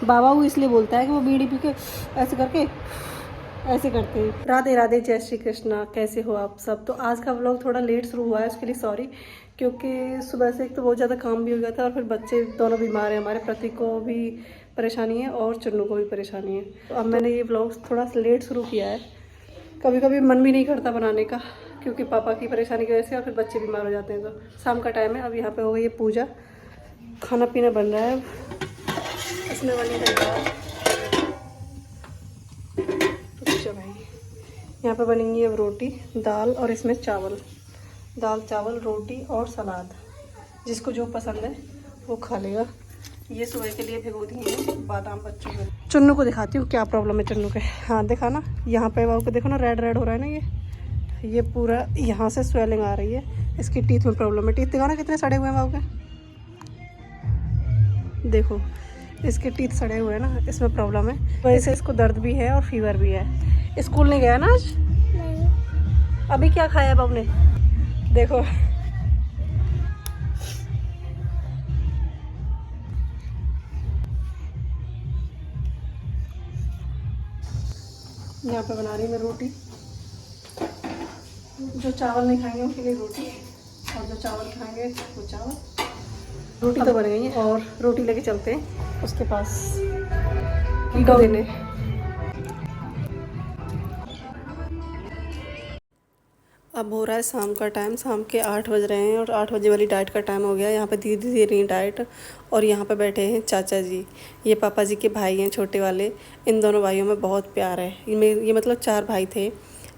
बाबा वो इसलिए बोलता है कि वो बीड़ी पी के ऐसे करके ऐसे करते हैं। राधे राधे, जय श्री कृष्णा। कैसे हो आप सब? तो आज का व्लॉग थोड़ा लेट शुरू हुआ है, उसके लिए सॉरी, क्योंकि सुबह से एक तो बहुत ज़्यादा काम भी हो गया था और फिर बच्चे दोनों बीमार हैं हमारे। प्रतीक को भी परेशानी है और चन्नू को भी परेशानी है। तो अब मैंने ये व्लॉग थोड़ा लेट शुरू किया है। कभी कभी मन भी नहीं करता बनाने का, क्योंकि पापा की परेशानी की वजह से और फिर बच्चे बीमार हो जाते हैं। तो शाम का टाइम है, अब यहाँ पे हो गई है पूजा, खाना पीना बन रहा है। इसमें बनेगा दाल, तो भाई यहाँ पे बनेंगी अब रोटी दाल, और इसमें चावल, दाल चावल रोटी और सलाद। जिसको जो पसंद है वो खा लेगा। ये सुबह के लिए भिगो दिए हैं बादाम बच्चों को। चुन्नू को दिखाती हूँ क्या प्रॉब्लम है चुन्नू के। हाँ देखा ना, यहाँ पे बाबू को देखो ना, रेड रेड हो रहा है ना, ये पूरा यहाँ से स्वेलिंग आ रही है। इसकी टीथ में प्रॉब्लम है। टीथ दिखा ना कितने सड़े हुए हैं बाबू के, देखो इसके टीथ सड़े हुए हैं ना, इसमें प्रॉब्लम है। वैसे इसको दर्द भी है और फीवर भी है। स्कूल नहीं गया ना आज? नहीं। अभी क्या खाया बाबू ने? देखो यहाँ पे बना रही मैं रोटी। जो चावल नहीं खाएंगे उनके लिए रोटी, और जो चावल खाएंगे वो चावल। रोटी तो बन गई है और रोटी लेके चलते हैं उसके पास कीटो देने। अब हो रहा है शाम का टाइम, शाम के 8 बज रहे हैं और 8 बजे वाली डाइट का टाइम हो गया। यहाँ पे दीदी दे रही हैं डाइट, और यहाँ पे बैठे हैं चाचा जी। ये पापा जी के भाई हैं छोटे वाले। इन दोनों भाइयों में बहुत प्यार है। ये मतलब 4 भाई थे,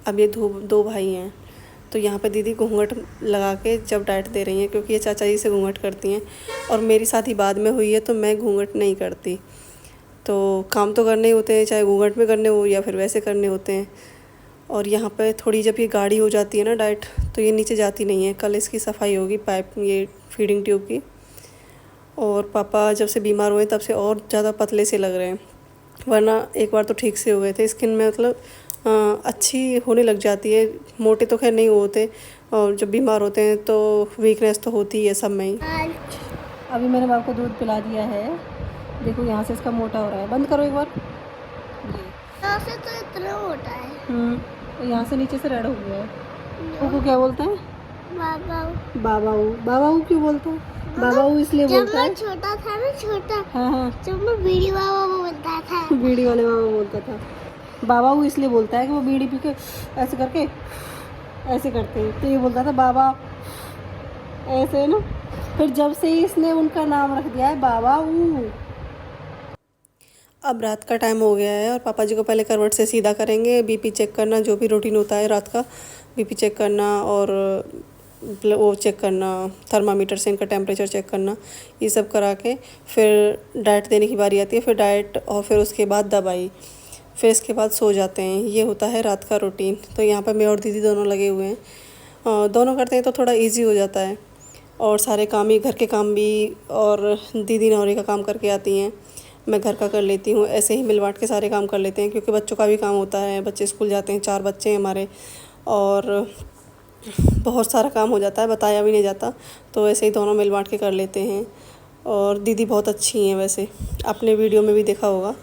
अब ये 2 भाई हैं। तो यहाँ पे दीदी घूंघट लगा के जब डाइट दे रही हैं, क्योंकि ये चाचा जी से घूंघट करती हैं और मेरी शादी बाद में हुई है तो मैं घूंघट नहीं करती। तो काम तो करने ही होते हैं, चाहे घूंघट में करने हो या फिर वैसे करने होते हैं। और यहाँ पे थोड़ी जब ये गाढ़ी हो जाती है ना डाइट, तो ये नीचे जाती नहीं है। कल इसकी सफाई होगी पाइप, ये फीडिंग ट्यूब की। और पापा जब से बीमार हुए तब से और ज़्यादा पतले से लग रहे हैं, वरना एक बार तो ठीक से हो गए थे। स्किन में मतलब अच्छी होने लग जाती है। मोटे तो खैर नहीं होते, और जब बीमार होते हैं तो वीकनेस तो होती है सब में ही। अभी मैंने बाप को दूध पिला दिया है। देखो यहाँ से इसका मोटा हो रहा है। बंद करो एक बार। यहाँ से तो इतना मोटा है। यहाँ से नीचे से रेड हो गया है। वो क्या बोलते हैं? बाबाऊ। बाबाऊ। बाबाऊ क्यों बोलते हैं? बाबाऊ इसलिए बोलता है, जब मैं छोटा था ना, छोटा, हाँ हाँ, जब मैं बीड़ी बाबा बोलता था, बीड़ी वाले बाबा बोलता था। बाबाऊ इसलिए बोलता है कि वो बीड़ी पी के ऐसे करके ऐसे करते हैं, तो ये बोलता था बाबा ऐसे ना। फिर जब से इसने उनका नाम रख दिया है बाबाऊ। अब रात का टाइम हो गया है और पापा जी को पहले करवट से सीधा करेंगे। बीपी चेक करना, जो भी रूटीन होता है रात का, बीपी चेक करना और वो चेक करना, थर्मामीटर से इनका टेम्परेचर चेक करना, ये सब करा के फिर डाइट देने की बारी आती है। फिर डाइट और फिर उसके बाद दवाई, फिर इसके बाद सो जाते हैं। ये होता है रात का रूटीन। तो यहाँ पर मैं और दीदी दोनों लगे हुए हैं। दोनों करते हैं तो थोड़ा ईजी हो जाता है, और सारे काम ही, घर के काम भी, और दीदी नौरी का काम करके आती हैं, मैं घर का कर लेती हूँ। ऐसे ही मिल बांट के सारे काम कर लेते हैं, क्योंकि बच्चों का भी काम होता है। बच्चे स्कूल जाते हैं, 4 बच्चे हैं हमारे, और बहुत सारा काम हो जाता है, बताया भी नहीं जाता। तो ऐसे ही दोनों मिल बांट के कर लेते हैं। और दीदी बहुत अच्छी हैं वैसे, आपने वीडियो में भी देखा होगा।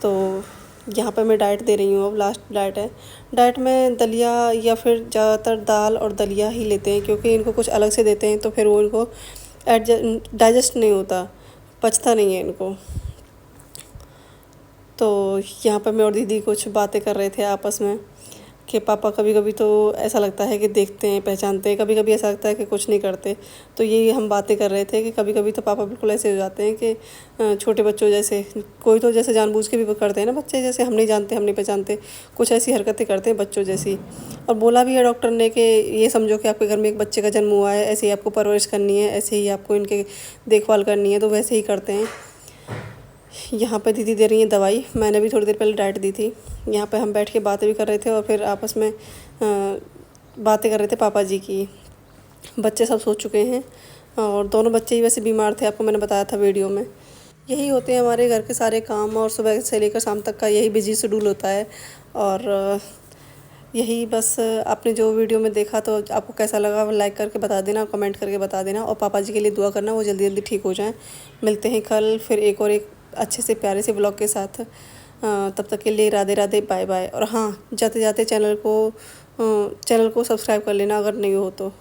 तो यहाँ पर मैं डाइट दे रही हूँ, अब लास्ट डाइट है। डाइट में दलिया या फिर ज़्यादातर दाल और दलिया ही लेते हैं, क्योंकि इनको कुछ अलग से देते हैं तो फिर वो इनको डाइजेस्ट नहीं होता, पचता नहीं है इनको। तो यहाँ पर मैं और दीदी कुछ बातें कर रहे थे आपस में, कि पापा कभी कभी तो ऐसा लगता है कि देखते हैं, पहचानते हैं, कभी कभी ऐसा लगता है कि कुछ नहीं करते। तो ये हम बातें कर रहे थे कि कभी कभी तो पापा बिल्कुल ऐसे हो जाते हैं कि छोटे बच्चों जैसे, कोई तो जैसे जानबूझ के भी करते हैं ना बच्चे, जैसे हम नहीं जानते, हम नहीं पहचानते, कुछ ऐसी हरकतें करते हैं बच्चों जैसी। और बोला भी है डॉक्टर ने कि ये समझो कि आपके घर में एक बच्चे का जन्म हुआ है, ऐसे ही आपको परवरिश करनी है, ऐसे ही आपको इनके देखभाल करनी है, तो वैसे ही करते हैं। यहाँ पे दीदी दे रही हैं दवाई, मैंने भी थोड़ी देर पहले डाइट दी थी। यहाँ पे हम बैठ के बातें भी कर रहे थे और फिर आपस में बातें कर रहे थे पापा जी की। बच्चे सब सो चुके हैं और दोनों बच्चे ही वैसे बीमार थे, आपको मैंने बताया था वीडियो में। यही होते हैं हमारे घर के सारे काम, और सुबह से लेकर शाम तक का यही बिजी शेड्यूल होता है। और यही बस, आपने जो वीडियो में देखा तो आपको कैसा लगा लाइक करके बता देना, कमेंट करके बता देना, और पापा जी के लिए दुआ करना वो जल्दी जल्दी ठीक हो जाएं। मिलते हैं कल फिर एक और एक अच्छे से प्यारे से ब्लॉग के साथ। तब तक के लिए राधे राधे, बाय बाय। और हाँ, जाते जाते चैनल को सब्सक्राइब कर लेना अगर नहीं हो तो।